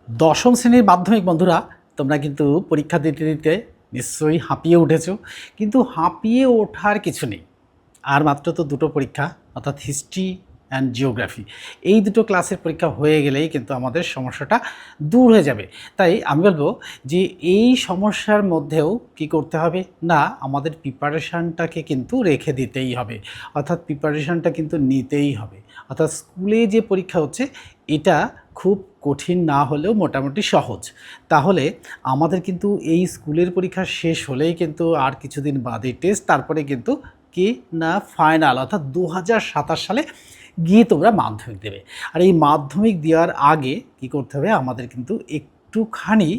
দশম শ্রেণীর মাধ্যমিক বন্ধুরা, তোমরা কিন্তু পরীক্ষা দিতে দিতে নিশ্চয়ই হাঁপিয়ে উঠেছো। কিন্তু হাঁপিয়ে ওঠার কিছু নেই। আর মাত্র তো দুটো পরীক্ষা, অর্থাৎ হিস্ট্রি অ্যান্ড জিওগ্রাফি। এই দুটো ক্লাসের পরীক্ষা হয়ে গেলেই কিন্তু আমাদের সমস্যাটা দূর হয়ে যাবে। তাই আমি বলবো যে এই সমস্যার মধ্যেও কি করতে হবে না, আমাদের প্রিপারেশানটাকে কিন্তু রেখে দিতেই হবে, অর্থাৎ প্রিপারেশানটা কিন্তু নিতেই হবে। অর্থাৎ স্কুলে যে পরীক্ষা হচ্ছে এটা খুব কঠিন না হলেও মোটামুটি সহজ। তাহলে আমাদের কিন্তু এই স্কুলের পরীক্ষা শেষ হলেই কিন্তু আর কিছুদিন বাদে টেস্ট, তারপরে কিন্তু কি না ফাইনাল, অর্থাৎ 2027 সালে গিয়ে তোমরা মাধ্যমিক দেবে। আর এই মাধ্যমিক দেওয়ার আগে কি করতে হবে, আমাদের কিন্তু একটুখানি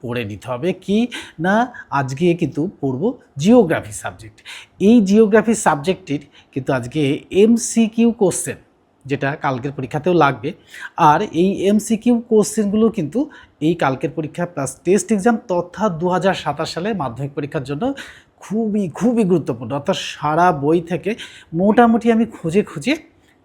পড়ে নিতে হবে কি না, আজকে কিন্তু পড়ব জিওগ্রাফি সাবজেক্ট। এই জিওগ্রাফি সাবজেক্টের কিন্তু আজকে এমসিকিউ কোশ্চেন, যেটা কালকের পরীক্ষাতেও লাগবে। আর এই এমসিকিউ কোশ্চেনগুলো কিন্তু এই কালকের পরীক্ষা প্লাস টেস্ট এক্সাম তথা 2027 সালে মাধ্যমিক পরীক্ষার জন্য খুবই খুবই গুরুত্বপূর্ণ। অর্থাৎ সারা বই থেকে মোটামুটি আমি খুঁজে খুঁজে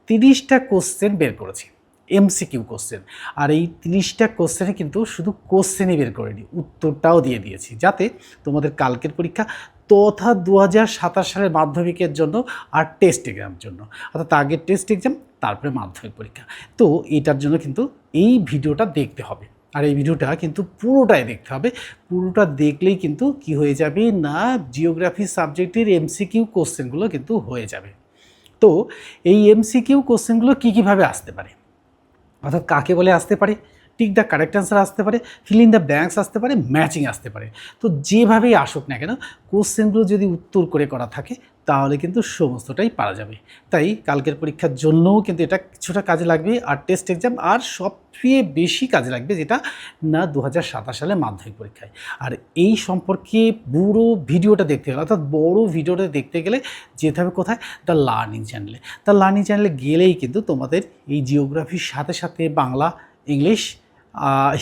30টা কোশ্চেন বের করেছি, এমসিকিউ কোশ্চেন। আর এই 30টা কোশ্চেনে কিন্তু শুধু কোশ্চেনই বের করিনি, উত্তরটাও দিয়ে দিয়েছি, যাতে তোমাদের কালকের পরীক্ষা তথা 2027 সালের মাধ্যমিকের জন্য আর টেস্ট এক্সামের জন্য, অর্থাৎ আগে টেস্ট এক্সাম তারপরে মাধ্যমিক পরীক্ষা। তো এটার জন্য কিন্তু এই ভিডিওটা দেখতে হবে। আর এই ভিডিওটা কিন্তু পুরোটাই দেখতে হবে। পুরোটা দেখলেই কিন্তু কি হয়ে যাবে না, জিওগ্রাফি সাবজেক্টের এমসিকিউ কোশ্চেনগুলো কিন্তু হয়ে যাবে। তো এই এমসিকিউ কোশ্চেনগুলো কীভাবে আসতে পারে, অর্থাৎ কাকে বলে আসতে পারে, টিক দ্য কারেক্ট অ্যান্সার আসতে পারে, ফিল ইন দ্য ব্ল্যাঙ্কস আসতে পারে, ম্যাচিং আসতে পারে। তো যেভাবেই আসুক না কেন, কোশ্চেনগুলো যদি উত্তর করে করা থাকে তাহলে কিন্তু সমস্তটাই পারা যাবে। তাই কালকের পরীক্ষার জন্যও কিন্তু এটা কিছুটা কাজে লাগবে, আর টেস্ট এক্সাম আর সবচেয়ে বেশি কাজে লাগবে যেটা না 2027 সালে মাধ্যমিক পরীক্ষায়। আর এই সম্পর্কে পুরো ভিডিওটা দেখতে গেলে, অর্থাৎ বড় ভিডিওটা দেখতে গেলে যেতে হবে কোথায়, দ্য লার্নিং চ্যানেলে। দ্য লার্নিং চ্যানেলে গেলেই কিন্তু তোমাদের এই জিওগ্রাফির সাথে সাথে Bangla, English,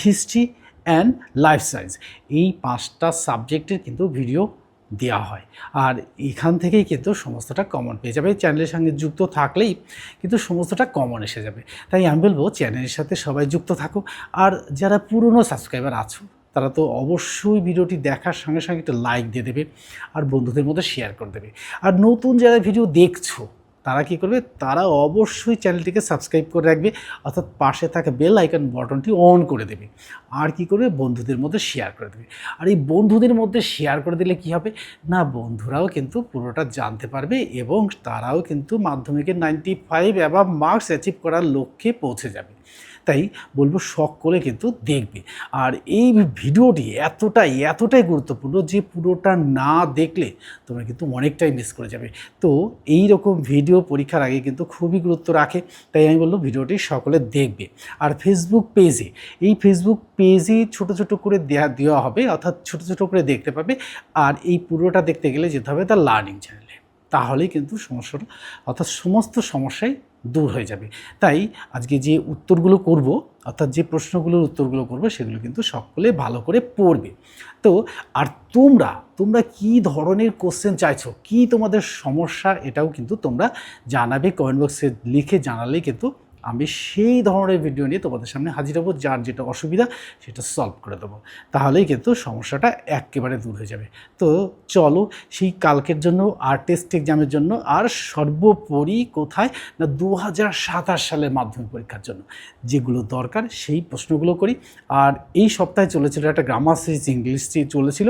history and life science, এই 5টা সাবজেক্টের কিন্তু ভিডিও দেওয়া হয়। আর এখান থেকেই কিন্তু সমস্তটা কমন পেয়ে যাবে। চ্যানেলের সঙ্গে যুক্ত থাকলেই কিন্তু সমস্তটা কমন এসে যাবে। তাই আমি বলবো চ্যানেলের সাথে সবাই যুক্ত থাকো। আর যারা পুরনো সাবস্ক্রাইবার আছো তারা তো অবশ্যই ভিডিওটি দেখার সঙ্গে সঙ্গে একটা লাইক দিয়ে দেবে আর বন্ধুদের মধ্যে শেয়ার করে দেবে। আর নতুন যারা ভিডিও দেখছো তারা কী করবে, তারা অবশ্যই চ্যানেলটিকে সাবস্ক্রাইব করে রাখবে, অর্থাৎ পাশে থাকা বেল আইকন বাটনটি অন করে দেবে। আর কি করবে, বন্ধুদের মধ্যে শেয়ার করে দেবে। আর এই বন্ধুদের মধ্যে শেয়ার করে দিলে কি হবে না, বন্ধুরাও কিন্তু পুরোটা জানতে পারবে এবং তারাও কিন্তু মাধ্যমিকের 95 অ্যাবাভ মার্কস অ্যাচিভ করার লক্ষ্যে পৌঁছে যাবে। তাই বলবো সকলে কিন্তু দেখবে। আর এই ভিডিওটি এতটাই গুরুত্বপূর্ণ যে পুরোটা না দেখলে তোমরা কিন্তু অনেকটাই মিস করে যাবে। তো এই রকম ভিডিও পরীক্ষার আগে কিন্তু খুবই গুরুত্ব রাখে। তাই আমি বলবো ভিডিওটি সকলে দেখবে। আর ফেসবুক পেজে, এই ফেসবুক পেজে ছোট করে দেওয়া হবে, অর্থাৎ ছোট করে দেখতে পাবে। আর এই পুরোটা দেখতে গেলে যেতে হবে তার লার্নিং চ্যানেলে, তাহলেই কিন্তু সমস্যাটা, অর্থাৎ সমস্ত সমস্যাই দূর হয়ে যাবে। তাই আজকে যে উত্তরগুলো করব, অর্থাৎ যে প্রশ্নগুলোর উত্তরগুলো করব, সেগুলো কিন্তু সকলে ভালো করে পড়বে। তো আর তোমরা কি ধরনের কোশ্চেন চাইছো, কি তোমাদের সমস্যা, এটাও কিন্তু তোমরা জানাবে, কমেন্ট বক্সে লিখে জানালেই কিন্তু আমি সেই ধরনের ভিডিও নিয়ে তোমাদের সামনে হাজির হব, যার যেটা অসুবিধা সেটা সলভ করে দেবো। তাহলেই কিন্তু সমস্যাটা একেবারে দূর হয়ে যাবে। তো চলো সেই কালকের জন্য আর টেস্ট এক্সামের জন্য আর সর্বোপরি কোথায় না 2027 সালের মাধ্যমিক পরীক্ষার জন্য যেগুলো দরকার সেই প্রশ্নগুলো করি। আর এই সপ্তাহে চলেছিল একটা গ্রামার সিরিজ, ইংলিশ চলেছিল।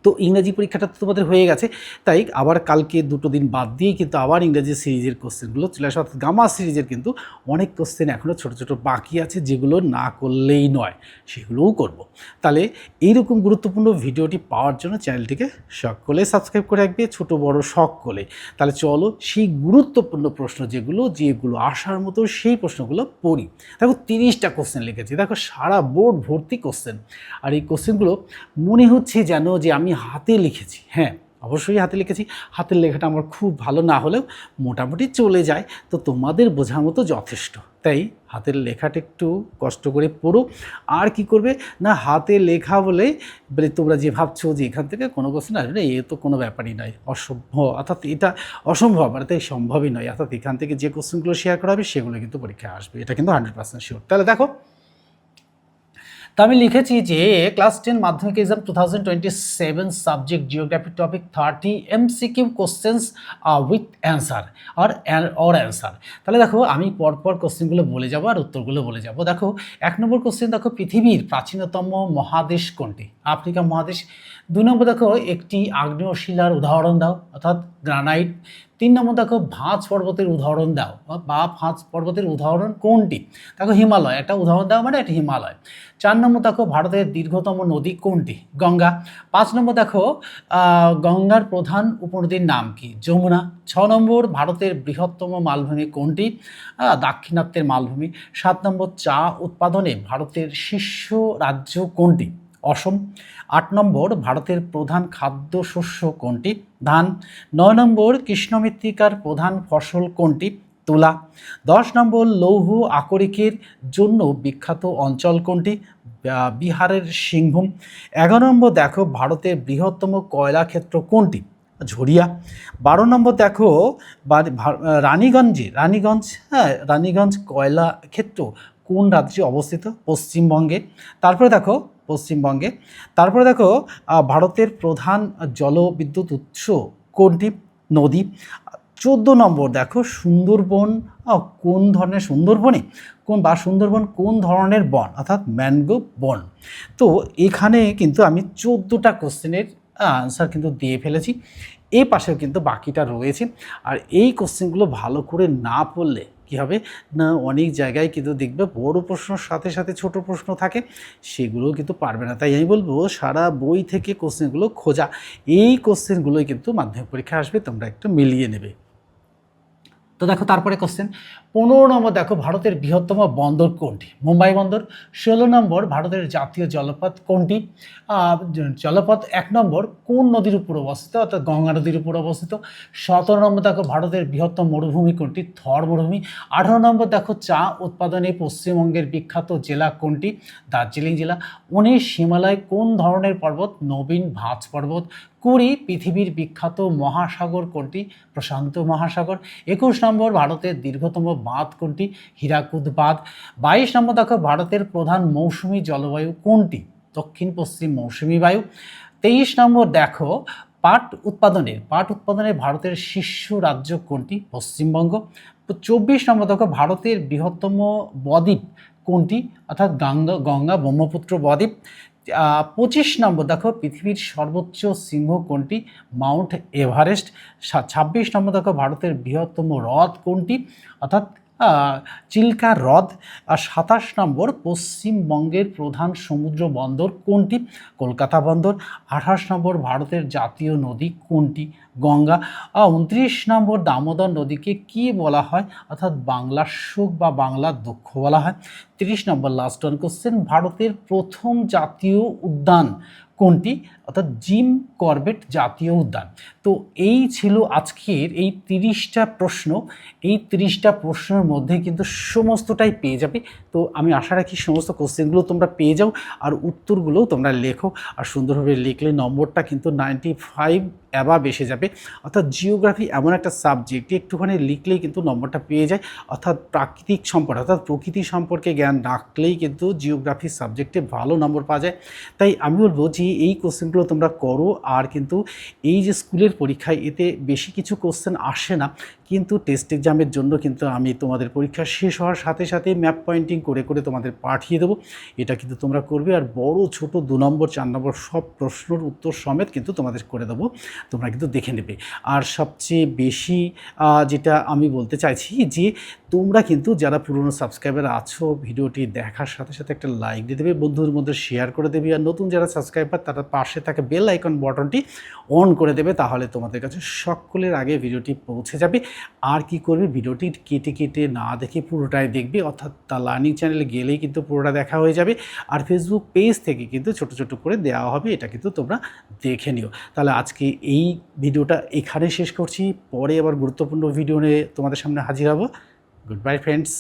তো ইংরাজি পরীক্ষাটা তো তোমাদের হয়ে গেছে, তাই আবার কালকে দুটো দিন বাদ দিয়েই কিন্তু আবার ইংরাজি সিরিজের কোশ্চেনগুলো চলে আসে। অর্থাৎ গ্রামার সিরিজের কিন্তু অনেক কোশ্চেন এখনও ছোটো বাকি আছে, যেগুলো না করলেই নয়, সেগুলোও করব। তাহলে এইরকম গুরুত্বপূর্ণ ভিডিওটি পাওয়ার জন্য চ্যানেলটিকে সকলে সাবস্ক্রাইব করে রাখবে, ছোটো বড়ো সকলে। তাহলে চলো সেই গুরুত্বপূর্ণ প্রশ্ন যেগুলো আসার মতো সেই প্রশ্নগুলো পড়ি। দেখো 30টা কোশ্চেন লিখেছি, দেখো সারা বোর্ড ভর্তি কোশ্চেন। আর এই কোশ্চেনগুলো মনে হচ্ছে যেন যে আমি হাতে লিখেছি। হ্যাঁ, অবশ্যই হাতে লিখেছি। হাতের লেখাটা আমার খুব ভালো না হলেও মোটামুটি চলে যায়, তো তোমাদের বোঝার মতো যথেষ্ট। তাই হাতের লেখাটা একটু কষ্ট করে পড়ো। আর কি করবে না, হাতে লেখা বলে তোমরা যে ভাবছো যে এখান থেকে কোনো কোশ্চেন আসবে না, এ তো কোনো ব্যাপারই নয়, অসম্ভব, অর্থাৎ এটা অসম্ভব, আর তাই সম্ভবই নয়। অর্থাৎ এখান থেকে যে কোশ্চেনগুলো শেয়ার করা হবে সেগুলো কিন্তু পরীক্ষায় আসবে, এটা কিন্তু 100% শিওর। তাহলে দেখো তো আমি লিখেছি যে ক্লাস 10 মাধ্যমিক exam 2027 subject geography topic 30 MCQ questions with answer or answer. তাহলে দেখো আমি পরপর কোশ্চেনগুলো বলে যাব আর উত্তরগুলো বলে যাব। দেখো 1 নম্বর কোশ্চেন, দেখো পৃথিবীর প্রাচীনতম মহাদেশ কোনটি? আফ্রিকা মহাদেশ। 2 নম্বর দেখো একটি আগ্নেয় শিলার উদাহরণ দাও, অর্থাৎ গ্রানাইট। 3 নম্বর দেখো ভাঁজ পর্বতের উদাহরণ দাও বা ভাঁজ পর্বতের উদাহরণ কোনটি? দেখো হিমালয়, একটা উদাহরণ দাও মানে এটা হিমালয়। 4 নম্বর দেখো ভারতের দীর্ঘতম নদী কোনটি? গঙ্গা। 5 নম্বর দেখো গঙ্গার প্রধান উপনদীর নাম কি? যমুনা। 6 নম্বর ভারতের বৃহত্তম মালভূমি কোনটি? দাক্ষিণাত্যের মালভূমি। 7 নম্বর চা উৎপাদনে ভারতের শীর্ষ রাজ্য কোনটি? অসম। 8 নম্বর ভারতের প্রধান খাদ্যশস্য কোনটি? ধান। 9 নম্বর কৃষ্ণ মৃত্তিকার প্রধান ফসল কোনটি? তুলা। 10 নম্বর লৌহ আকরিকের জন্য বিখ্যাত অঞ্চল কোনটি? বিহারের সিংভূম। 11 নম্বর দেখো ভারতের বৃহত্তম কয়লা ক্ষেত্র কোনটি? ঝরিয়া। 12 নম্বর দেখো রানীগঞ্জ কয়লা ক্ষেত্র কোন রাজ্যে অবস্থিত? পশ্চিমবঙ্গে। তারপরে দেখো ভারতের প্রধান জলবিদ্যুৎ উৎস কোনটি? নদী। 14 নম্বর দেখো সুন্দরবন কোন ধরনের সুন্দরবন কোন ধরনের বন? অর্থাৎ ম্যানগ্রোভ বন। তো এখানে কিন্তু আমি 14টা কোশ্চেনের আনসার কিন্তু দিয়ে ফেলেছি। এই পাশেও কিন্তু বাকিটা রয়েছে। আর এই কোশ্চেনগুলো ভালো করে না পড়লে কী হবে না, অনেক জায়গায় কিন্তু দেখবে বড় প্রশ্নর সাথে সাথে ছোট প্রশ্ন থাকে, সেগুলোও কিন্তু পারবে না। তাই আমি বলবো সারা বই থেকে কোশ্চেনগুলো খোঁজা, এই কোশ্চেনগুলোই কিন্তু মাধ্যমিক পরীক্ষা আসবে, তোমরা একটু মিলিয়ে নেবে। তো দেখো তারপরে কোশ্চেন 15 নম্বর দেখো ভারতের বৃহত্তম বন্দর কোনটি? মুম্বাই বন্দর। 16 নম্বর ভারতের জাতীয় জলপথ কোনটি? জলপথ 1 নম্বর কোন নদীর উপর অবস্থিত? অর্থাৎ গঙ্গা নদীর উপর অবস্থিত। 17 নম্বর দেখো ভারতের বৃহত্তম মরুভূমি কোনটি? থর মরুভূমি। 18 নম্বর দেখো চা উৎপাদনে পশ্চিমবঙ্গের বিখ্যাত জেলা কোনটি? দার্জিলিং জেলা। 19 হিমালয় কোন ধরনের পর্বত? নবীন ভাঁজ পর্বত। 20 পৃথিবীর বিখ্যাত মহাসাগর কোনটি? প্রশান্ত মহাসাগর। 21 নম্বর ভারতের দীর্ঘতম বাঁধ কোনটি? হীরাকুদ বাঁধ। 22 নম্বর দেখো ভারতের প্রধান মৌসুমী জলবায়ু কোনটি? দক্ষিণ পশ্চিম মৌসুমী বায়ু। 23 নম্বর দেখো পাট উৎপাদনে ভারতের শীর্ষ রাজ্য কোনটি? পশ্চিমবঙ্গ। 24 নম্বর দেখো ভারতের বৃহত্তম বদ্বীপ কোনটি? অর্থাৎ গঙ্গা ব্রহ্মপুত্র বদ্বীপ। 25 নম্বর দেখো পৃথিবীর সর্বোচ্চ শৃঙ্গ কোনটি? Mount Everest. 26 নম্বর দেখো ভারতের বৃহত্তম হ্রদ কোনটি? অর্থাৎ চিল্কা হ্রদ। আর 27 নম্বর পশ্চিমবঙ্গের প্রধান সমুদ্র বন্দর কোনটি? কলকাতা বন্দর। 28 নম্বর ভারতের জাতীয় নদী কোনটি? গঙ্গা। 29 নম্বর দামোদর নদীকে কি বলা হয়? অর্থাৎ বাংলার সুখ বা বাংলার দুঃখ বলা হয়। 30 নম্বর লাস্ট ওয়ান কোশ্চেন ভারতের প্রথম জাতীয় উদ্যান কোনটি? অর্থাৎ জিম করবেট জাতীয় উদ্যান। তো এই ছিল আজকের এই 30টা প্রশ্ন। এই 30টা প্রশ্নের মধ্যে কিন্তু সমস্তটাই পেয়ে যাবে। তো আমি আশা রাখি সমস্ত কোশ্চেনগুলো তোমরা পেয়ে যাও, আর উত্তরগুলোও তোমরা লেখো। আর সুন্দরভাবে লিখলে নম্বরটা কিন্তু 95 অ্যাবাভ এসে যাবে। অর্থাৎ জিওগ্রাফি এমন একটা সাবজেক্ট, একটুখানি লিখলেই কিন্তু নম্বরটা পেয়ে যায়। অর্থাৎ প্রকৃতি সম্পর্কে জ্ঞান রাখলেই কিন্তু জিওগ্রাফি সাবজেক্টে ভালো নম্বর পাওয়া যায়। তাই আমি বলবো যে এই কোশ্চেনগুলো তোমরা করো। আর কিন্তু এই যে স্কুলের পরীক্ষায় এতে বেশি কিছু কোশ্চেন আসে না, কিন্তু টেস্ট এক্সামের জন্য কিন্তু আমি তোমাদের পরীক্ষা শেষ হওয়ার সাথে সাথে ম্যাপ পয়েন্টিং করে করে তোমাদের পাঠিয়ে দেবো। এটা কিন্তু তোমরা করবে। আর বড় ছোট 2 নম্বর 4 নম্বর সব প্রশ্নের উত্তর সমেত কিন্তু তোমাদের করে দেবো, তোমরা কিন্তু দেখে নেবে। আর সবচেয়ে বেশি যেটা আমি বলতে চাইছি যে তোমরা কিন্তু যারা পুরনো সাবস্ক্রাইবার আছো, ভিডিওটি দেখার সাথে সাথে একটা লাইক দিয়ে দেবে, বন্ধুদের মধ্যে শেয়ার করে দেবে। আর নতুন যারা সাবস্ক্রাইবার তারা পাশে থাকা বেল আইকন বাটনটি অন করে দেবে, তাহলে তোমাদের কাছে সকলের আগে ভিডিওটি পৌঁছে যাবে। আর কি করবে, ভিডিওটি কেটে কেটে না দেখে পুরোটাই দেখবে। অর্থাৎ তা লার্নিং চ্যানেলে গেলেই কিন্তু পুরোটা দেখা হয়ে যাবে। আর ফেসবুক পেজ থেকে কিন্তু ছোট ছোট করে দেওয়া হবে, এটা কিন্তু তোমরা দেখে নিও। তাহলে আজকে এই ভিডিওটা এখানে শেষ করছি। পরে আবার গুরুত্বপূর্ণ ভিডিও নিয়ে তোমাদের সামনে হাজির হব। Good bye friends.